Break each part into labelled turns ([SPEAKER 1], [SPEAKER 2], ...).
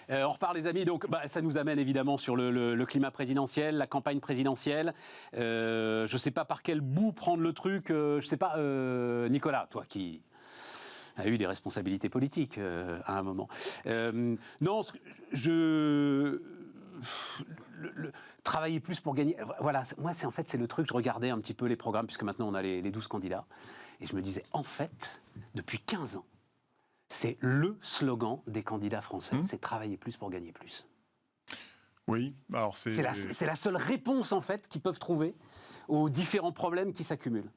[SPEAKER 1] On repart les amis, donc ça nous amène évidemment sur le climat présidentiel, la campagne présidentielle. Je ne sais pas par quel bout prendre le truc, je ne sais pas, Nicolas, toi qui a eu des responsabilités politiques à un moment. Non, travailler plus pour gagner. Voilà, moi c'est le truc, je regardais un petit peu les programmes, puisque maintenant on a les 12 candidats, et je me disais, en fait, depuis 15 ans, c'est le slogan des candidats français, c'est travailler plus pour gagner plus.
[SPEAKER 2] Oui, alors c'est
[SPEAKER 1] la seule réponse en fait qu'ils peuvent trouver aux différents problèmes qui s'accumulent.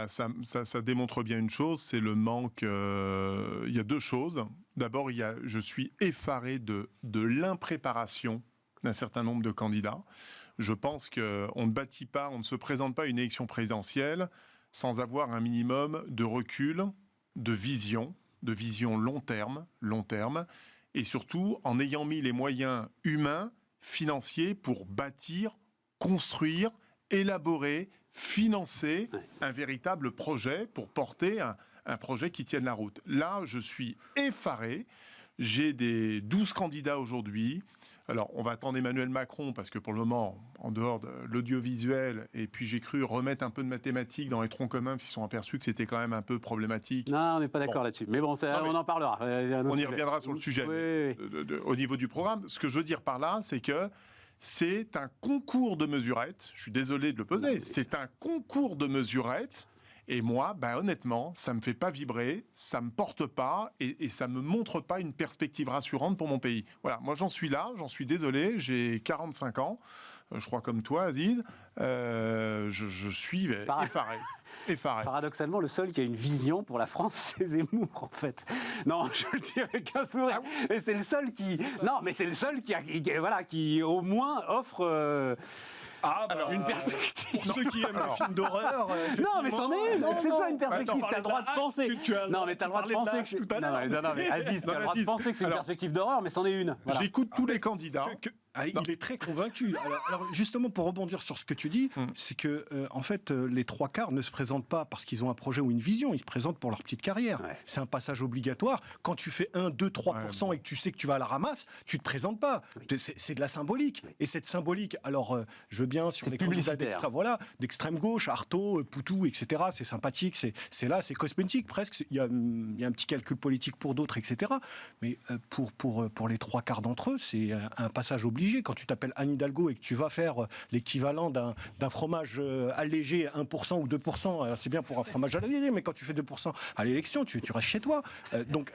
[SPEAKER 2] Ça démontre bien une chose, c'est le manque. Il y a deux choses. D'abord, je suis effaré de l'impréparation d'un certain nombre de candidats. Je pense qu'on ne bâtit pas, on ne se présente pas à une élection présidentielle sans avoir un minimum de recul, de vision long terme, et surtout en ayant mis les moyens humains, financiers pour bâtir, construire, élaborer, financer un véritable projet pour porter un projet qui tienne la route. Là, je suis effaré. J'ai des 12 candidats aujourd'hui. Alors, on va attendre Emmanuel Macron, parce que pour le moment, en dehors de l'audiovisuel, et puis j'ai cru remettre un peu de mathématiques dans les troncs communs, parce qu'ils sont aperçus que c'était quand même un peu problématique.
[SPEAKER 1] Non, on n'est pas d'accord là-dessus. Mais bon, on en parlera.
[SPEAKER 2] On y reviendra sur le sujet.
[SPEAKER 1] Oui.
[SPEAKER 2] Au niveau du programme, ce que je veux dire par là, c'est que c'est un concours de mesurettes. Je suis désolé de le peser. C'est un concours de mesurettes. Et moi, honnêtement, ça me fait pas vibrer, ça me porte pas et ça me montre pas une perspective rassurante pour mon pays. Voilà, moi j'en suis là, j'en suis désolé, j'ai 45 ans, je crois comme toi, Aziz, je suis effaré.
[SPEAKER 1] Paradoxalement, le seul qui a une vision pour la France, c'est Zemmour, en fait. Non, je le dis avec un sourire. Mais c'est le seul qui... Non, mais c'est le seul qui au moins offre... une perspective.
[SPEAKER 3] Pour ceux qui aiment les films d'horreur.
[SPEAKER 1] Non, mais c'en est une. C'est ça une perspective. T'as le droit de penser. Non, mais t'as le droit de penser que. Non, mais Aziz, t'as le droit de penser que c'est une perspective d'horreur, mais c'en est une. Voilà.
[SPEAKER 2] J'écoute tous les candidats.
[SPEAKER 3] Il est très convaincu. Alors, justement, pour rebondir sur ce que tu dis, c'est que, en fait, les trois quarts ne se présentent pas parce qu'ils ont un projet ou une vision, ils se présentent pour leur petite carrière. Ouais. C'est un passage obligatoire. Quand tu fais 1, 2, 3% et que tu sais que tu vas à la ramasse, tu te présentes pas. Oui. C'est de la symbolique. Oui. Et cette symbolique, alors, je veux bien sur les candidats d'extrême gauche, Artaud, Poutou, etc., c'est sympathique, c'est cosmétique presque. Il y a un petit calcul politique pour d'autres, etc. Mais pour les trois quarts d'entre eux, c'est un passage obligé. Quand tu t'appelles Anne Hidalgo et que tu vas faire l'équivalent d'un fromage allégé 1% ou 2%, c'est bien pour un fromage allégé, mais quand tu fais 2% à l'élection, tu restes chez toi.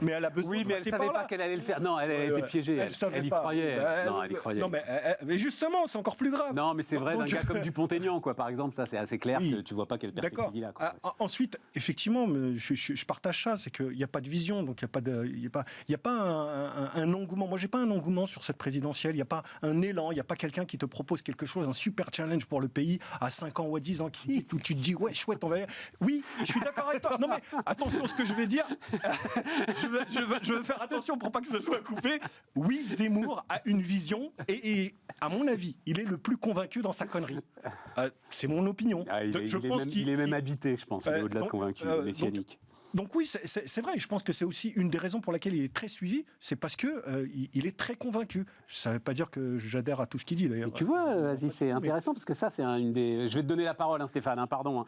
[SPEAKER 3] Mais elle a besoin
[SPEAKER 1] de mais elle ne savait pas qu'elle allait le faire. Non, elle était piégée. Elle y croyait. Non, elle y croyait.
[SPEAKER 3] Non, mais justement, c'est encore plus grave.
[SPEAKER 1] Non, mais c'est vrai d'un gars comme Dupont-Aignan, quoi. Par exemple, ça, c'est assez clair que tu ne vois pas quelle perspective il a.
[SPEAKER 3] Ensuite, effectivement, je partage ça, c'est qu'il n'y a pas de vision, donc il n'y a pas un engouement. Moi, je n'ai pas un engouement sur cette présidentielle. Il n'y a pas un élan, il n'y a pas quelqu'un qui te propose quelque chose, un super challenge pour le pays à 5 ans ou à 10 ans, où tu te dis, ouais, chouette, on va y aller. Oui, je suis d'accord avec toi. Non, mais attention à ce que je vais dire. Je veux faire attention pour pas que ce soit coupé. Oui, Zemmour a une vision et à mon avis, il est le plus convaincu dans sa connerie. C'est mon opinion.
[SPEAKER 1] Il est même habité, je pense. Il est au-delà de convaincu, messianique.
[SPEAKER 3] Donc oui, c'est vrai. Je pense que c'est aussi une des raisons pour laquelle il est très suivi. C'est parce que il est très convaincu. Ça ne veut pas dire que j'adhère à tout ce qu'il dit, d'ailleurs.
[SPEAKER 1] Mais tu vois, Aziz, c'est intéressant parce que ça, c'est une des... Je vais te donner la parole, Stéphane, pardon.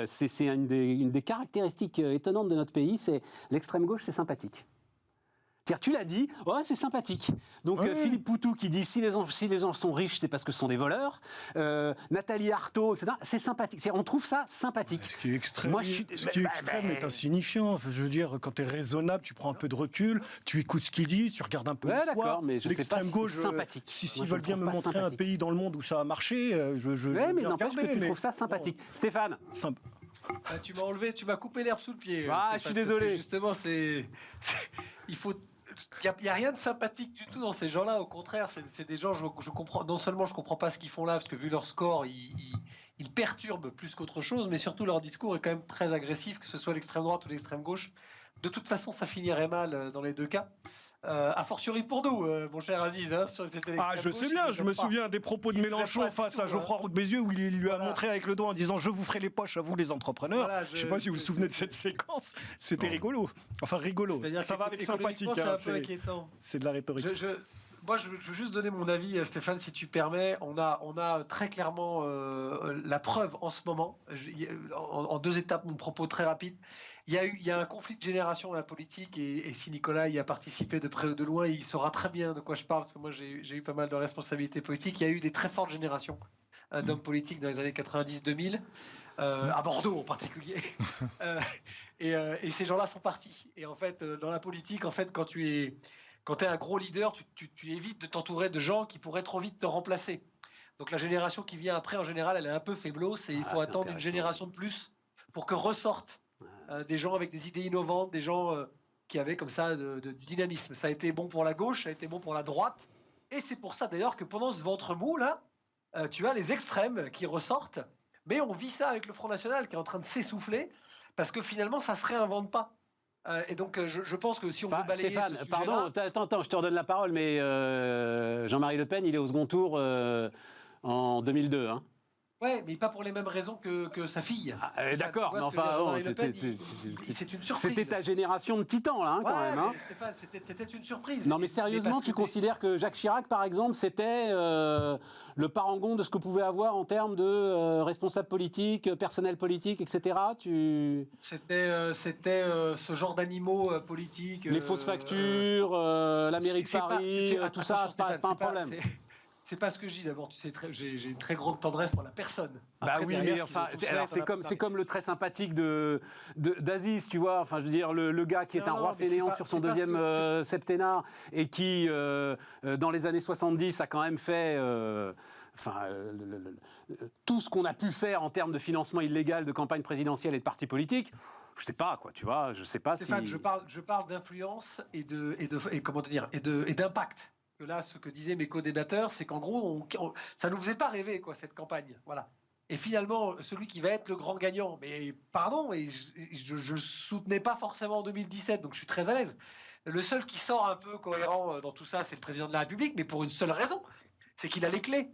[SPEAKER 1] C'est une des caractéristiques étonnantes de notre pays, c'est l'extrême gauche, c'est sympathique. C'est-à-dire, tu l'as dit, c'est sympathique. Donc, Philippe Poutou qui dit, si les gens sont riches, c'est parce que ce sont des voleurs. Nathalie Arthaud, etc. C'est sympathique. On trouve ça sympathique.
[SPEAKER 3] Ce qui est extrême, est insignifiant. Je veux dire, quand tu es raisonnable, tu prends un peu de recul, tu écoutes ce qu'ils disent, tu regardes un peu l'histoire.
[SPEAKER 1] D'accord, mais je sais pas si
[SPEAKER 3] gauche,
[SPEAKER 1] c'est sympathique.
[SPEAKER 3] S'ils veulent bien me montrer un pays dans le monde où ça a marché,
[SPEAKER 1] mais n'empêche que tu trouves ça sympathique. Stéphane.
[SPEAKER 4] Tu m'as coupé l'herbe sous le pied.
[SPEAKER 1] Je suis désolé.
[SPEAKER 4] Justement, il n'y a rien de sympathique du tout dans ces gens-là. Au contraire, c'est des gens, je comprends, non seulement je ne comprends pas ce qu'ils font là, parce que vu leur score, ils perturbent plus qu'autre chose, mais surtout leur discours est quand même très agressif, que ce soit l'extrême droite ou l'extrême gauche. De toute façon, ça finirait mal dans les deux cas. A fortiori pour nous, mon cher Aziz, sur cette élection.
[SPEAKER 3] Je sais bien, je me souviens des propos de Mélenchon face à Geoffroy Roux de Bézieux où il lui a montré avec le doigt en disant « Je vous ferai les poches à vous les entrepreneurs ». Je ne sais pas si vous vous souvenez de cette séquence, c'était rigolo. Enfin rigolo, ça va avec sympathique,
[SPEAKER 4] c'est un peu inquiétant.
[SPEAKER 3] C'est de la rhétorique.
[SPEAKER 4] moi, je veux juste donner mon avis, Stéphane, si tu permets. On a très clairement la preuve en ce moment, en 2 étapes, mon propos très rapide. Il y a un conflit de génération dans la politique et si Nicolas y a participé de près ou de loin, il saura très bien de quoi je parle, parce que moi, j'ai eu pas mal de responsabilités politiques. Il y a eu des très fortes générations d'hommes politiques dans les années 90-2000. À Bordeaux en particulier. Et ces gens-là sont partis. Et en fait, dans la politique, en fait, quand tu es un gros leader, tu évites de t'entourer de gens qui pourraient trop vite te remplacer. Donc la génération qui vient après, en général, elle est un peu faiblosse et il faut attendre une génération de plus pour que ressortent des gens avec des idées innovantes, des gens qui avaient comme ça du dynamisme. Ça a été bon pour la gauche, ça a été bon pour la droite. Et c'est pour ça d'ailleurs que pendant ce ventre mou, là, tu as les extrêmes qui ressortent. Mais on vit ça avec le Front National qui est en train de s'essouffler parce que finalement, ça ne se réinvente pas. Et donc, je pense que si on veut balayer
[SPEAKER 1] Stéphane,
[SPEAKER 4] ce sujet-là...
[SPEAKER 1] pardon, attends, je te redonne la parole, mais Jean-Marie Le Pen, il est au second tour en 2002. Hein.
[SPEAKER 4] Ouais, mais pas pour les mêmes raisons que sa fille.
[SPEAKER 1] D'accord, mais enfin,
[SPEAKER 4] c'est une surprise.
[SPEAKER 1] C'était ta génération de titans, là, hein, quand même. Hein.
[SPEAKER 4] Stéphane, c'était une surprise.
[SPEAKER 1] Non, mais sérieusement, tu considères que Jacques Chirac, par exemple, c'était le parangon de ce que pouvait avoir en termes de responsable politique, personnel politique, etc.
[SPEAKER 4] C'était ce genre d'animaux politiques.
[SPEAKER 1] Les fausses factures, la mairie de Paris, tout ça, c'est pas un problème.
[SPEAKER 4] C'est pas ce que je dis d'abord, tu sais, j'ai une très grande tendresse pour la personne.
[SPEAKER 1] Après, bah oui, mais enfin, c'est comme le très sympathique d'Aziz, tu vois. Enfin, je veux dire, le gars qui est un roi fainéant sur son deuxième septennat et qui, dans les années 70, a quand même fait... tout ce qu'on a pu faire en termes de financement illégal de campagne présidentielle et de partis politiques, je sais pas, quoi, tu vois, je sais pas
[SPEAKER 4] Stéphane, je parle d'influence et d'impact. Que là, ce que disaient mes co-débatteurs, c'est qu'en gros, ça ne nous faisait pas rêver, quoi, cette campagne. Voilà. Et finalement, celui qui va être le grand gagnant, mais pardon, et je ne soutenais pas forcément en 2017, donc je suis très à l'aise. Le seul qui sort un peu cohérent dans tout ça, c'est le président de la République, mais pour une seule raison, c'est qu'il a les clés.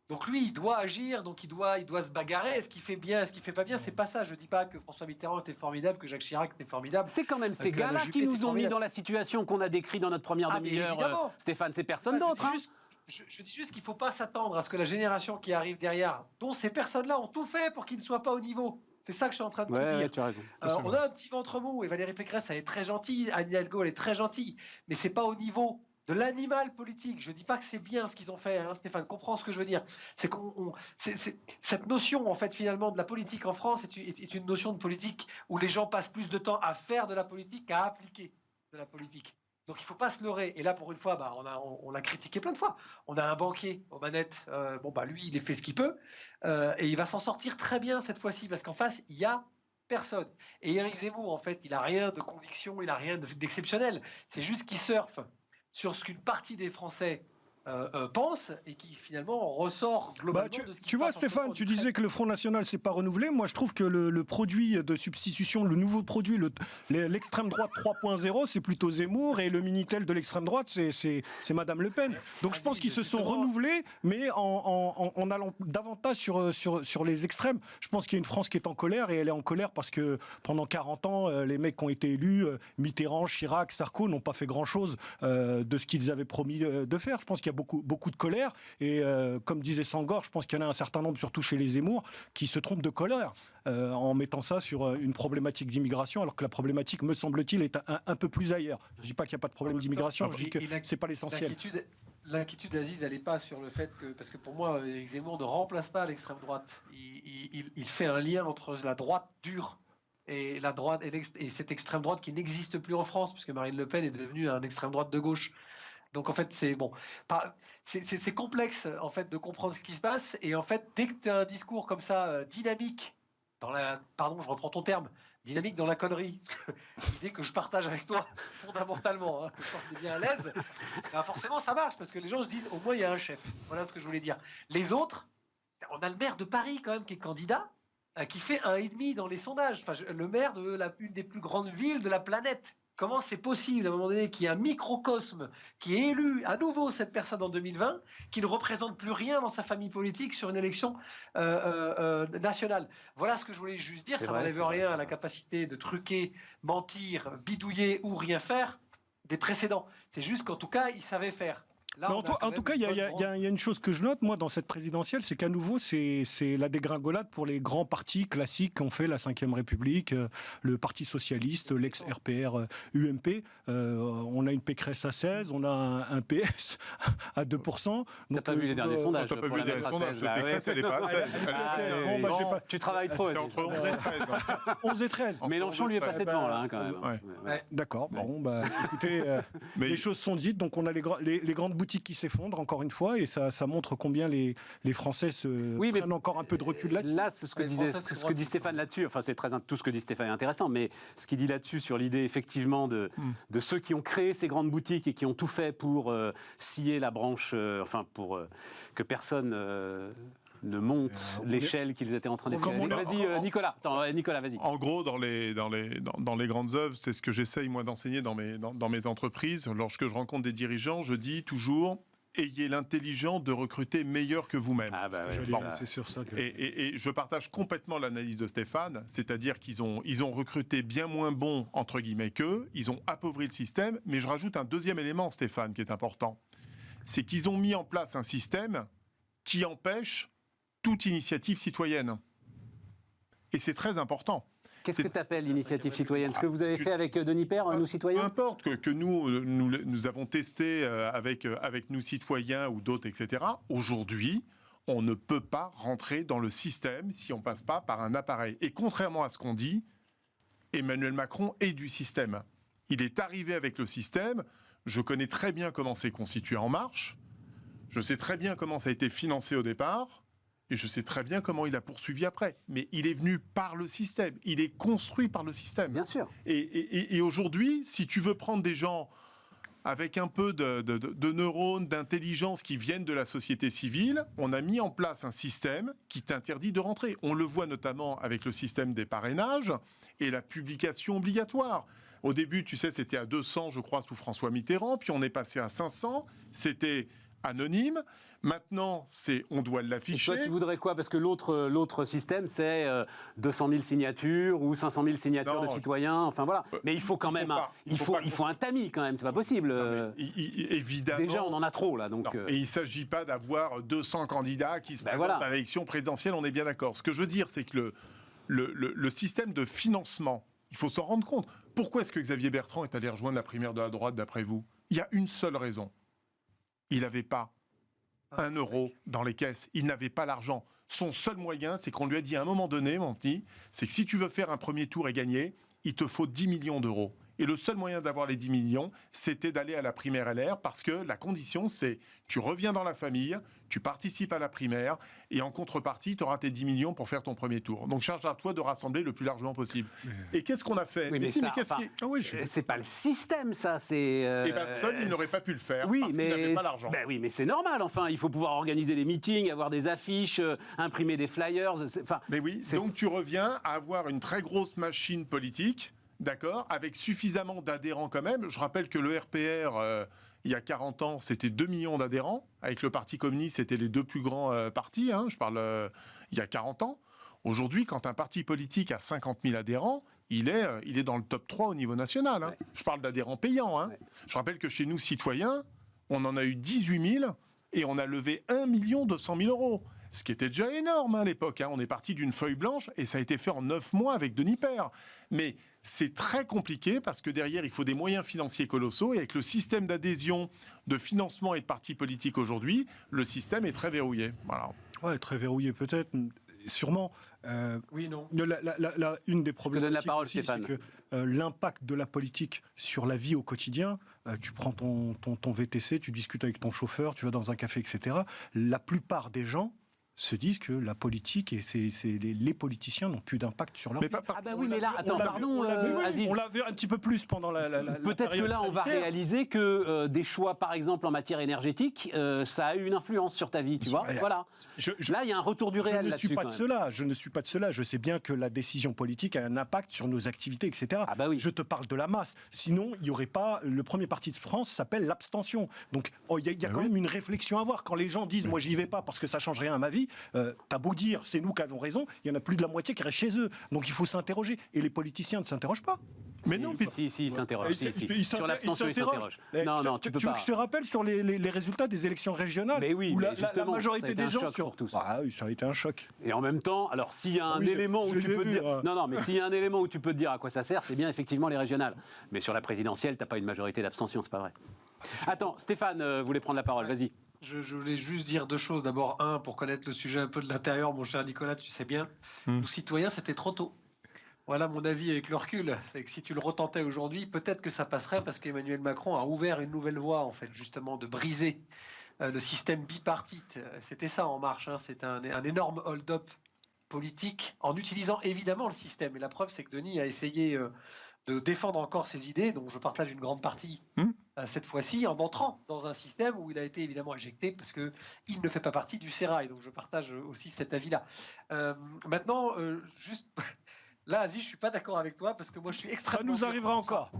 [SPEAKER 4] Donc lui, il doit agir, donc il doit se bagarrer. Est-ce qu'il fait bien, est-ce qu'il fait pas bien? C'est pas ça. Je dis pas que François Mitterrand était formidable, que Jacques Chirac était formidable.
[SPEAKER 1] C'est quand même ces gars-là qui nous ont mis dans la situation qu'on a décrite dans notre première demi-heure, Stéphane. C'est personne d'autre.
[SPEAKER 4] Je dis juste qu'il ne faut pas s'attendre à ce que la génération qui arrive derrière, dont ces personnes-là ont tout fait pour qu'ils ne soient pas au niveau. C'est ça que je suis en train de te dire.
[SPEAKER 1] Tu as raison.
[SPEAKER 4] On a un petit ventre mou et Valérie Pécresse, elle est très gentille. Anne Hidalgo, elle est très gentille, mais c'est pas au niveau de l'animal politique. Je ne dis pas que c'est bien ce qu'ils ont fait, hein, Stéphane, comprends ce que je veux dire. C'est cette notion, en fait, finalement, de la politique en France est une notion de politique où les gens passent plus de temps à faire de la politique qu'à appliquer de la politique. Donc il ne faut pas se leurrer. Et là, pour une fois, on l'a critiqué plein de fois. On a un banquier aux manettes. Lui, il fait ce qu'il peut. Et il va s'en sortir très bien cette fois-ci, parce qu'en face, il y a personne. Et Éric Zemmour, en fait, il n'a rien de conviction, il n'a rien d'exceptionnel. C'est juste qu'il surfe sur ce qu'une partie des Français pense et qui finalement ressort globalement de ce qui
[SPEAKER 3] tu vois, Stéphane, tu disais que le Front National s'est pas renouvelé. Moi, je trouve que le produit de substitution, le nouveau produit, l'extrême droite 3.0, c'est plutôt Zemmour, et le Minitel de l'extrême droite, c'est Madame Le Pen. Donc je pense qu'ils se sont renouvelés, mais en allant davantage sur les extrêmes. Je pense qu'il y a une France qui est en colère, et elle est en colère parce que pendant 40 ans, les mecs qui ont été élus, Mitterrand, Chirac, Sarko, n'ont pas fait grand-chose de ce qu'ils avaient promis de faire. Je pense qu'il y a beaucoup de colère, et comme disait Senghor, je pense qu'il y en a un certain nombre, surtout chez les Zemmour, qui se trompent de colère en mettant ça sur une problématique d'immigration, alors que la problématique, me semble-t-il, est un peu plus ailleurs. Je ne dis pas qu'il n'y a pas de problème d'immigration, je dis que c'est pas l'essentiel.
[SPEAKER 4] L'inquiétude d'Aziz, elle n'est pas sur le fait que... Parce que pour moi, Éric Zemmour ne remplace pas l'extrême droite. Il fait un lien entre la droite dure et la droite et cette extrême droite qui n'existe plus en France, puisque Marine Le Pen est devenue un extrême droite de gauche. Donc en fait, c'est complexe en fait de comprendre ce qui se passe. Et en fait, dès que tu as un discours comme ça dynamique pardon, je reprends ton terme, dynamique dans la connerie, l'idée que je partage avec toi fondamentalement, hein, que je sois bien à l'aise, forcément ça marche parce que les gens se disent au moins il y a un chef. Voilà ce que je voulais dire. Les autres, on a le maire de Paris quand même qui est candidat, qui fait 1,5 dans les sondages. Enfin, le maire de une des plus grandes villes de la planète. Comment c'est possible, à un moment donné, qu'il y ait un microcosme qui est élu à nouveau cette personne en 2020, qui ne représente plus rien dans sa famille politique sur une élection nationale? Voilà ce que je voulais juste dire. Ça n'enlève rien à la capacité de truquer, mentir, bidouiller ou rien faire des précédents. C'est juste qu'en tout cas, ils savaient faire. Là,
[SPEAKER 3] Mais en tout cas, il y a une chose que je note, moi, dans cette présidentielle, c'est qu'à nouveau, c'est la dégringolade pour les grands partis classiques qu'ont fait la Ve République, le Parti Socialiste, l'ex-RPR UMP. On a une Pécresse à 16, on a un PS à 2%.
[SPEAKER 1] T'as pas vu les derniers sondages?
[SPEAKER 2] T'as pas vu les derniers sondages? Pécresse, elle n'est pas à 16.
[SPEAKER 1] Tu travailles trop.
[SPEAKER 2] C'est entre 11 et 13.
[SPEAKER 3] 11 et 13.
[SPEAKER 1] Mélenchon lui est passé devant, là, quand même.
[SPEAKER 4] Ouais.
[SPEAKER 3] D'accord, bon, écoutez, les choses sont dites, donc on a les grandes boutiques qui s'effondrent, encore une fois, et ça montre combien les Français prennent encore un peu de recul là-dessus.
[SPEAKER 1] Là, c'est ce que dit Stéphane là-dessus, enfin c'est tout ce que dit Stéphane est intéressant, mais ce qu'il dit là-dessus sur l'idée effectivement de ceux qui ont créé ces grandes boutiques et qui ont tout fait pour scier la branche, pour que personne... ne montent l'échelle qu'ils étaient en train d'escalader. Vas-y, Nicolas. Attends, Nicolas, vas-y.
[SPEAKER 2] En gros, dans les grandes œuvres, c'est ce que j'essaye, moi, d'enseigner dans mes entreprises. Lorsque je rencontre des dirigeants, je dis toujours... ayez l'intelligence de recruter meilleur que vous-même.
[SPEAKER 1] Ah bah ouais,
[SPEAKER 3] c'est sur ça que...
[SPEAKER 2] Et je partage complètement l'analyse de Stéphane, c'est-à-dire qu'ils ont recruté bien moins bon, entre guillemets, qu'eux, ils ont appauvri le système, mais je rajoute un deuxième élément, Stéphane, qui est important. C'est qu'ils ont mis en place un système qui empêche toute initiative citoyenne. Et c'est très important.
[SPEAKER 1] Qu'est-ce que tu appelles l'initiative citoyenne? Ce que vous avez fait avec Denis Père, nous citoyens?
[SPEAKER 2] Peu importe que nous avons testé avec nous citoyens ou d'autres, etc. Aujourd'hui, on ne peut pas rentrer dans le système si on ne passe pas par un appareil. Et contrairement à ce qu'on dit, Emmanuel Macron est du système. Il est arrivé avec le système. Je connais très bien comment c'est constitué En Marche. Je sais très bien comment ça a été financé au départ. Et je sais très bien comment il a poursuivi après. Mais il est venu par le système. Il est construit par le système.
[SPEAKER 1] Bien sûr.
[SPEAKER 2] Et aujourd'hui, si tu veux prendre des gens avec un peu de neurones, d'intelligence qui viennent de la société civile, on a mis en place un système qui t'interdit de rentrer. On le voit notamment avec le système des parrainages et la publication obligatoire. Au début, tu sais, c'était à 200, je crois, sous François Mitterrand. Puis on est passé à 500. C'était anonyme. Maintenant, on doit l'afficher.
[SPEAKER 1] Toi, tu voudrais quoi? Parce que l'autre système, c'est 200 000 signatures ou 500 000 signatures de citoyens. Enfin voilà. Mais il faut quand même il faut un tamis quand même. C'est pas possible.
[SPEAKER 2] Évidemment.
[SPEAKER 1] Déjà, on en a trop là. Donc.
[SPEAKER 2] Et il ne s'agit pas d'avoir 200 candidats qui se présentent à l'élection présidentielle. On est bien d'accord. Ce que je veux dire, c'est que le système de financement, il faut s'en rendre compte. Pourquoi est-ce que Xavier Bertrand est allé rejoindre la primaire de la droite, d'après vous? Il y a une seule raison. Il n'avait pas 1 euro dans les caisses. Il n'avait pas l'argent. Son seul moyen, c'est qu'on lui a dit à un moment donné, mon petit, c'est que si tu veux faire un premier tour et gagner, il te faut 10 millions d'euros. Et le seul moyen d'avoir les 10 millions, c'était d'aller à la primaire LR, parce que la condition, c'est tu reviens dans la famille, tu participes à la primaire, et en contrepartie, tu auras tes 10 millions pour faire ton premier tour. Donc charge à toi de rassembler le plus largement possible. Et qu'est-ce qu'on a fait?
[SPEAKER 1] C'est pas le système, ça. C'est.
[SPEAKER 2] Seul, il n'aurait pas pu le faire,
[SPEAKER 1] oui,
[SPEAKER 2] parce qu'il n'avait pas l'argent.
[SPEAKER 1] Oui, mais c'est normal. Enfin, il faut pouvoir organiser des meetings, avoir des affiches, imprimer des flyers.
[SPEAKER 2] Mais oui, donc tu reviens à avoir une très grosse machine politique. D'accord, avec suffisamment d'adhérents quand même. Je rappelle que le RPR, il y a 40 ans, c'était 2 millions d'adhérents. Avec le Parti communiste, c'était les 2 plus grands partis. Je parle il y a 40 ans. Aujourd'hui, quand un parti politique a 50 000 adhérents, il est dans le top 3 au niveau national. Ouais. Je parle d'adhérents payants. Ouais. Je rappelle que chez nous, citoyens, on en a eu 18 000 et on a levé 1 200 000 euros. Ce qui était déjà énorme à l'époque. On est parti d'une feuille blanche et ça a été fait en 9 mois avec Denis Père. Mais c'est très compliqué parce que derrière, il faut des moyens financiers colossaux. Et avec le système d'adhésion, de financement et de partis politiques aujourd'hui, le système est très verrouillé. Voilà.
[SPEAKER 3] Ouais, très verrouillé peut-être, sûrement.
[SPEAKER 4] Oui, non.
[SPEAKER 3] Une des problématiques,
[SPEAKER 1] la parole,
[SPEAKER 3] c'est que l'impact de la politique sur la vie au quotidien, tu prends ton VTC, tu discutes avec ton chauffeur, tu vas dans un café, etc. La plupart des gens se disent que la politique et les politiciens n'ont plus d'impact sur leur vie.
[SPEAKER 1] Ah bah oui, mais là, attends, pardon,
[SPEAKER 3] on l'a vu un petit peu plus pendant la
[SPEAKER 1] peut-être que là, on va réaliser que des choix, par exemple, en matière énergétique, ça a eu une influence sur ta vie, tu vois. Voilà. Là, il y a un retour du réel là-dessus.
[SPEAKER 3] Je ne suis pas de cela. Je sais bien que la décision politique a un impact sur nos activités, etc.
[SPEAKER 1] Ah bah oui.
[SPEAKER 3] Je te parle de la masse. Sinon, il n'y aurait pas... Le premier parti de France s'appelle l'abstention. Donc, il y a quand même une réflexion à avoir. Quand les gens disent « moi, j'y vais pas parce que ça change rien à ma vie », t'as beau dire c'est nous qui avons raison, il y en a plus de la moitié qui restent chez eux. Donc il faut s'interroger. Et les politiciens ne s'interrogent pas.
[SPEAKER 2] Mais non,
[SPEAKER 1] si, il s'interroge. Sur l'abstention, il s'interroge. Non, tu peux
[SPEAKER 3] veux
[SPEAKER 1] pas.
[SPEAKER 3] que je te rappelle sur les résultats des élections régionales,
[SPEAKER 1] mais oui,
[SPEAKER 3] où
[SPEAKER 1] mais
[SPEAKER 3] la majorité des gens
[SPEAKER 1] pour tous.
[SPEAKER 3] Ah oui, ça a été un choc.
[SPEAKER 1] Et en même temps, alors s'il y a un élément où tu peux te dire, non, mais s'il y a un élément où tu peux te dire à quoi ça sert, c'est bien effectivement les régionales. Mais sur la présidentielle, t'as pas une majorité d'abstention, c'est pas vrai. Attends, Stéphane voulait prendre la parole. Vas-y.
[SPEAKER 4] Je voulais juste dire deux choses. D'abord, pour connaître le sujet un peu de l'intérieur, mon cher Nicolas, tu sais bien, nous citoyens, c'était trop tôt. Voilà mon avis avec le recul. C'est que si tu le retentais aujourd'hui, peut-être que ça passerait parce qu'Emmanuel Macron a ouvert une nouvelle voie, en fait, justement, de briser le système bipartite. C'était ça En Marche. C'est un énorme hold-up politique en utilisant évidemment le système. Et la preuve, c'est que Denis a essayé de défendre encore ses idées, dont je partage une grande partie cette fois-ci, en entrant dans un système où il a été évidemment éjecté parce qu'il ne fait pas partie du sérail. Donc je partage aussi cet avis-là. Maintenant, juste... Là, Aziz, je suis pas d'accord avec toi parce que moi, je suis extrêmement...
[SPEAKER 3] Ça nous arrivera encore.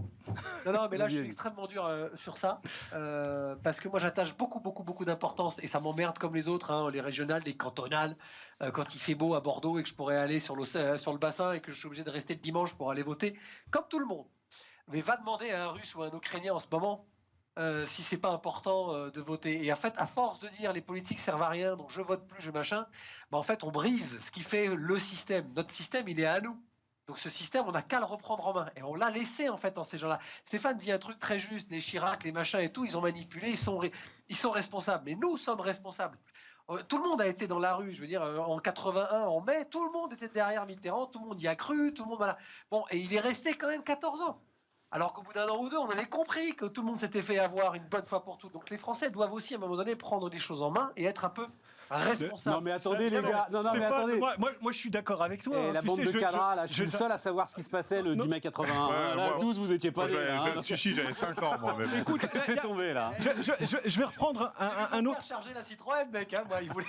[SPEAKER 4] Non, mais là, je suis extrêmement dur sur ça parce que moi, j'attache beaucoup d'importance et ça m'emmerde comme les autres, les régionales, les cantonales, quand il fait beau à Bordeaux et que je pourrais aller sur le bassin et que je suis obligé de rester le dimanche pour aller voter, comme tout le monde. Mais va demander à un Russe ou à un Ukrainien en ce moment si c'est pas important de voter. Et en fait, à force de dire les politiques servent à rien, donc je vote plus, je machin, en fait, on brise ce qui fait le système. Notre système, il est à nous. Donc ce système, on n'a qu'à le reprendre en main. Et on l'a laissé, en fait, dans ces gens-là. Stéphane dit un truc très juste, les Chirac, les machins et tout, ils ont manipulé, ils sont responsables. Mais nous sommes responsables. Tout le monde a été dans la rue, je veux dire, en 81, en mai, tout le monde était derrière Mitterrand, tout le monde y a cru, tout le monde... Voilà. Bon, et il est resté quand même 14 ans. Alors qu'au bout d'un an ou deux, on avait compris que tout le monde s'était fait avoir une bonne fois pour toutes. Donc les Français doivent aussi, à un moment donné, prendre les choses en main et être un peu responsables.
[SPEAKER 1] Non mais attendez les gars,
[SPEAKER 3] Stéphane,
[SPEAKER 1] mais attendez.
[SPEAKER 3] Moi, je suis d'accord avec toi.
[SPEAKER 1] Et la bande de cadras, là, je suis le seul à savoir ce qui se passait le 10 mai 81. Là, tous, vous étiez pas nés.
[SPEAKER 2] J'avais 5 ans, moi. Mais bon.
[SPEAKER 3] Écoute,
[SPEAKER 1] c'est tombé, là.
[SPEAKER 3] Je vais reprendre un autre...
[SPEAKER 4] charger la Citroën, mec, moi, il voulait...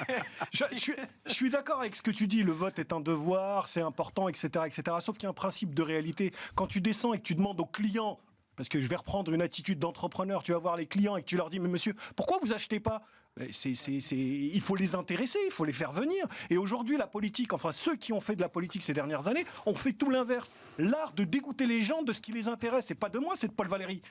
[SPEAKER 3] je suis d'accord avec ce que tu dis, le vote est un devoir, c'est important, etc. Sauf qu'il y a un principe de réalité. Quand tu descends et que tu demandes aux clients, parce que je vais reprendre une attitude d'entrepreneur, tu vas voir les clients et que tu leur dis, mais monsieur, pourquoi vous achetez pas ? Il faut les intéresser, il faut les faire venir. Et aujourd'hui, la politique, enfin ceux qui ont fait de la politique ces dernières années, ont fait tout l'inverse. L'art de dégoûter les gens de ce qui les intéresse. C'est pas de moi, c'est de Paul Valéry.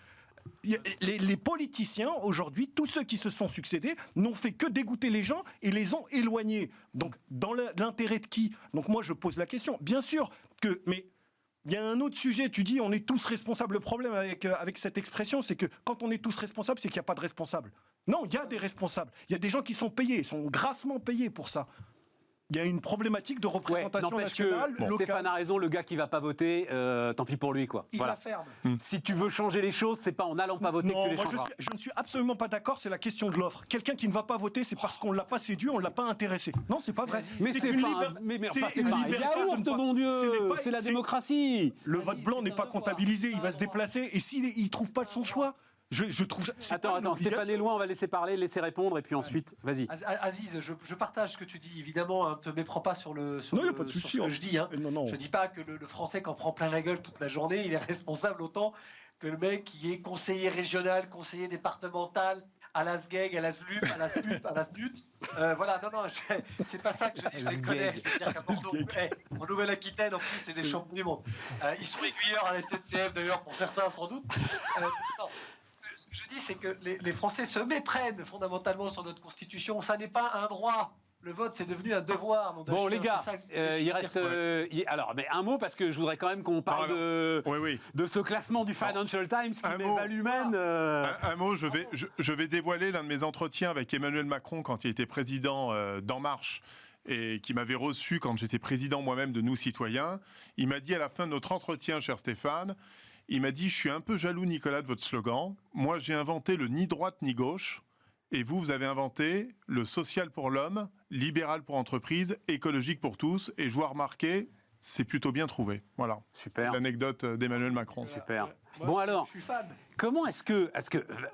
[SPEAKER 3] Les politiciens, aujourd'hui, tous ceux qui se sont succédés, n'ont fait que dégoûter les gens et les ont éloignés. Donc, dans l'intérêt de qui ? Donc moi, je pose la question. Bien sûr que... Mais il y a un autre sujet, tu dis on est tous responsables. Le problème avec cette expression, c'est que quand on est tous responsables, c'est qu'il n'y a pas de responsables. Non, il y a des responsables. Il y a des gens qui sont payés, sont grassement payés pour ça. Il y a une problématique de représentation nationale, locale.
[SPEAKER 1] Stéphane a raison, le gars qui va pas voter, tant pis pour lui, quoi.
[SPEAKER 4] Il la ferme.
[SPEAKER 1] Si tu veux changer les choses, c'est pas en allant pas voter que tu les changeras.
[SPEAKER 3] Je ne suis absolument pas d'accord, c'est la question de l'offre. Quelqu'un qui ne va pas voter, c'est parce qu'on l'a pas séduit, on l'a pas intéressé. Non, c'est pas vrai.
[SPEAKER 1] Mais c'est
[SPEAKER 3] une
[SPEAKER 1] pas yaourt, mon Dieu, c'est la démocratie.
[SPEAKER 3] Le vote blanc n'est pas comptabilisé, il va se déplacer, et s'il trouve pas de son choix... Je trouve ça,
[SPEAKER 1] attends, Stéphane est loin, on va laisser parler, laisser répondre, et puis ensuite, vas-y.
[SPEAKER 4] Aziz, je partage ce que tu dis, évidemment, ne te méprends pas sur ce que je dis. Je dis pas que le Français qui en prend plein la gueule toute la journée, il est responsable autant que le mec qui est conseiller régional, conseiller départemental, à la SGEG, à la SLUP, à la SLUP, à la SNUT. Voilà, c'est pas ça que je dis, je les connais. Je veux dire qu'à Bordeaux, en Nouvelle-Aquitaine, en plus, c'est des champions du monde. Ils sont aiguilleurs à la SNCF, d'ailleurs, pour certains, sans doute. Ce que je dis, c'est que les Français se méprennent fondamentalement sur notre Constitution. Ça n'est pas un droit. Le vote, c'est devenu un devoir.
[SPEAKER 1] Bon, les gars, il reste... alors, mais un mot, parce que je voudrais quand même qu'on parle de ce classement du Financial Times qui met Val-Humaine...
[SPEAKER 2] Un mot, je vais dévoiler l'un de mes entretiens avec Emmanuel Macron quand il était président d'En Marche et qui m'avait reçu quand j'étais président moi-même de Nous Citoyens. Il m'a dit à la fin de notre entretien, cher Stéphane... Il m'a dit « Je suis un peu jaloux, Nicolas, de votre slogan. Moi, j'ai inventé le ni droite ni gauche. Et vous avez inventé le social pour l'homme, libéral pour entreprise, écologique pour tous. Et je vois remarquer, c'est plutôt bien trouvé. » Voilà.
[SPEAKER 1] Super.
[SPEAKER 2] L'anecdote d'Emmanuel Macron.
[SPEAKER 1] Super. Bon alors, comment est-ce que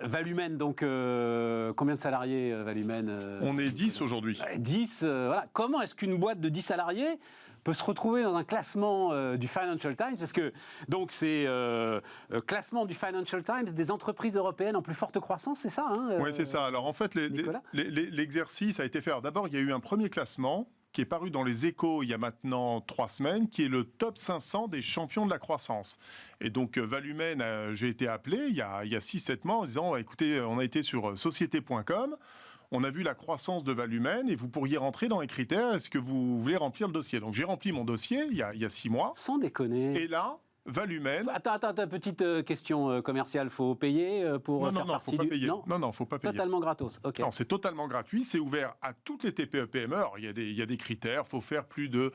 [SPEAKER 1] Val-Humaine, donc combien de salariés Val-Humaine
[SPEAKER 2] On est 10 aujourd'hui.
[SPEAKER 1] 10, voilà. Comment est-ce qu'une boîte de 10 salariés peut se retrouver dans un classement du Financial Times, parce que donc c'est classement du Financial Times des entreprises européennes en plus forte croissance, c'est ça
[SPEAKER 2] Oui, c'est ça. Alors en fait, l'exercice a été fait. D'abord, il y a eu un premier classement qui est paru dans les Échos il y a maintenant 3 semaines, qui est le top 500 des champions de la croissance. Et donc, Valumen, j'ai été appelé il y a 6-7 mois en disant, écoutez, on a été sur société.com, on a vu la croissance de Valumen et vous pourriez rentrer dans les critères, est-ce que vous voulez remplir le dossier? Donc, j'ai rempli mon dossier il y a 6 mois.
[SPEAKER 1] Sans déconner.
[SPEAKER 2] Et là, Valumen...
[SPEAKER 1] Attends, petite question commerciale. Faut payer pour faire partie
[SPEAKER 2] faut pas
[SPEAKER 1] du...
[SPEAKER 2] payer. Non, faut pas payer.
[SPEAKER 1] Totalement gratos. Ok.
[SPEAKER 2] Non, c'est totalement gratuit. C'est ouvert à toutes les TPE-PME. Alors, il y a des critères. Il faut faire plus de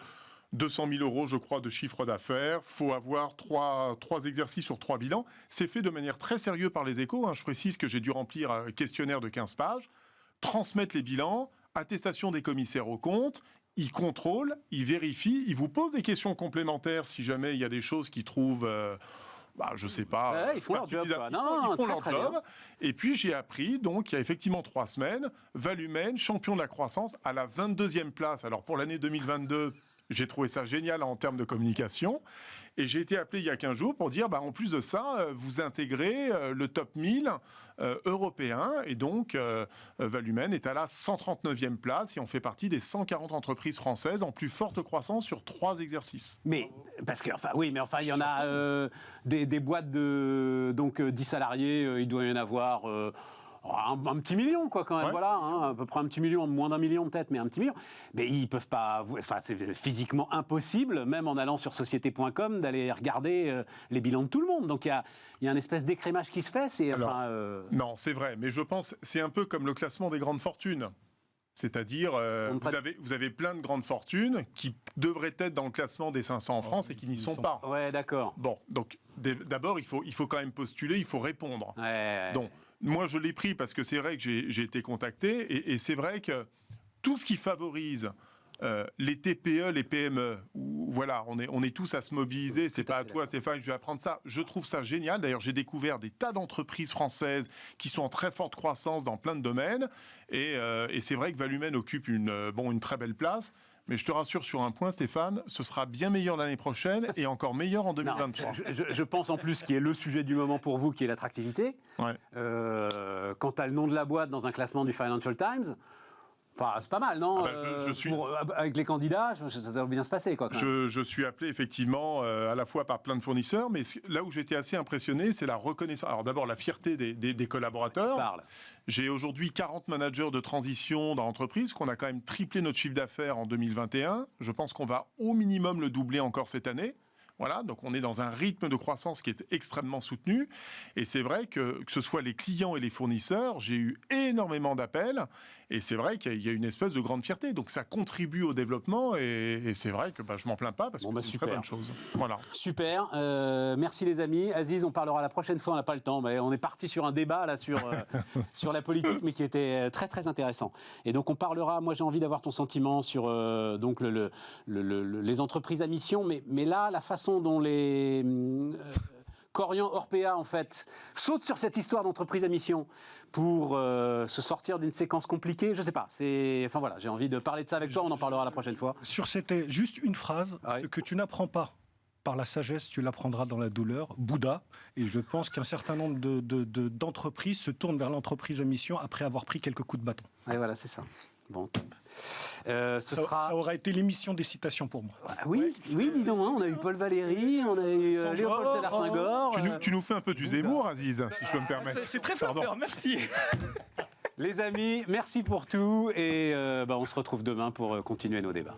[SPEAKER 2] 200 000 euros, je crois, de chiffre d'affaires. Il faut avoir 3 exercices sur 3 bilans. C'est fait de manière très sérieuse par les Échos. Je précise que j'ai dû remplir un questionnaire de 15 pages, transmettre les bilans, attestation des commissaires aux comptes. Ils contrôlent, ils vérifient, ils vous posent des questions complémentaires si jamais il y a des choses qu'ils trouvent, je sais pas.
[SPEAKER 1] Ils font leur job.
[SPEAKER 2] Ils font leur job. Et puis j'ai appris, donc il y a effectivement 3 semaines, Valumen, champion de la croissance, à la 22e place. Alors pour l'année 2022, j'ai trouvé ça génial en termes de communication. Et j'ai été appelé il y a 15 jours pour dire, en plus de ça, vous intégrez le top 1000 européen. Et donc, Valumen est à la 139e place et on fait partie des 140 entreprises françaises en plus forte croissance sur 3 exercices.
[SPEAKER 1] Mais, il y en a des boîtes de 10 salariés, il doit y en avoir... un petit million, quoi, quand même, voilà, à peu près un petit million, moins d'1 million peut-être, mais un petit million. Mais ils peuvent pas, c'est physiquement impossible, même en allant sur société.com, d'aller regarder les bilans de tout le monde. Donc il y a une espèce d'écrémage qui se fait.
[SPEAKER 2] Non, c'est vrai, mais je pense c'est un peu comme le classement des grandes fortunes. C'est-à-dire, vous avez plein de grandes fortunes qui devraient être dans le classement des 500 en France et qui n'y sont pas.
[SPEAKER 1] Ouais, d'accord.
[SPEAKER 2] Bon, donc d'abord, il faut quand même postuler, il faut répondre.
[SPEAKER 1] Ouais.
[SPEAKER 2] Donc, moi, je l'ai pris parce que c'est vrai que j'ai été contacté et c'est vrai que tout ce qui favorise les TPE, les PME, où, voilà, on est tous à se mobiliser, c'est pas à toi Stéphane, je vais apprendre ça, je trouve ça génial. D'ailleurs, j'ai découvert des tas d'entreprises françaises qui sont en très forte croissance dans plein de domaines et c'est vrai que Valumen occupe une très belle place. Mais je te rassure sur un point, Stéphane, ce sera bien meilleur l'année prochaine et encore meilleur en 2023.
[SPEAKER 1] Je pense en plus qu'il y a le sujet du moment pour vous, qui est l'attractivité.
[SPEAKER 2] Ouais.
[SPEAKER 1] Quand tu as le nom de la boîte dans un classement du Financial Times, c'est pas mal, non? Avec les candidats, ça va bien se passer, quoi.
[SPEAKER 2] Je suis appelé effectivement à la fois par plein de fournisseurs, mais là où j'étais assez impressionné, c'est la reconnaissance. Alors d'abord, la fierté des collaborateurs. J'ai aujourd'hui 40 managers de transition dans l'entreprise, qu'on a quand même triplé notre chiffre d'affaires en 2021. Je pense qu'on va au minimum le doubler encore cette année. Voilà, donc on est dans un rythme de croissance qui est extrêmement soutenu. Et c'est vrai que ce soit les clients et les fournisseurs, j'ai eu énormément d'appels. Et c'est vrai qu'il y a une espèce de grande fierté. Donc ça contribue au développement. Et c'est vrai que je m'en plains pas parce que c'est une très bonne chose. Voilà.
[SPEAKER 1] Super. Merci les amis. Aziz, on parlera la prochaine fois. On n'a pas le temps. Mais on est parti sur un débat là sur la politique, mais qui était très très intéressant. Et donc on parlera. Moi j'ai envie d'avoir ton sentiment sur donc les entreprises à mission. Mais là, la façon dont les Korian Orpea, en fait, sautent sur cette histoire d'entreprise à mission pour se sortir d'une séquence compliquée, je sais pas. J'ai envie de parler de ça avec toi, on en parlera la prochaine fois.
[SPEAKER 3] Sur cette juste une phrase, ce que tu n'apprends pas par la sagesse, tu l'apprendras dans la douleur, Bouddha. Et je pense qu'un certain nombre d'entreprises se tournent vers l'entreprise à mission après avoir pris quelques coups de bâton.
[SPEAKER 1] Et voilà, c'est ça. Bon, top.
[SPEAKER 3] Ça aura été l'émission des citations pour moi.
[SPEAKER 1] Oui, dis donc, on a eu Paul Valéry, on a eu Léopold Sédar Senghor.
[SPEAKER 2] Tu nous fais un peu du Zemmour, Aziz, si je peux me permettre.
[SPEAKER 3] C'est très fort, merci.
[SPEAKER 1] Les amis, merci pour tout et on se retrouve demain pour continuer nos débats.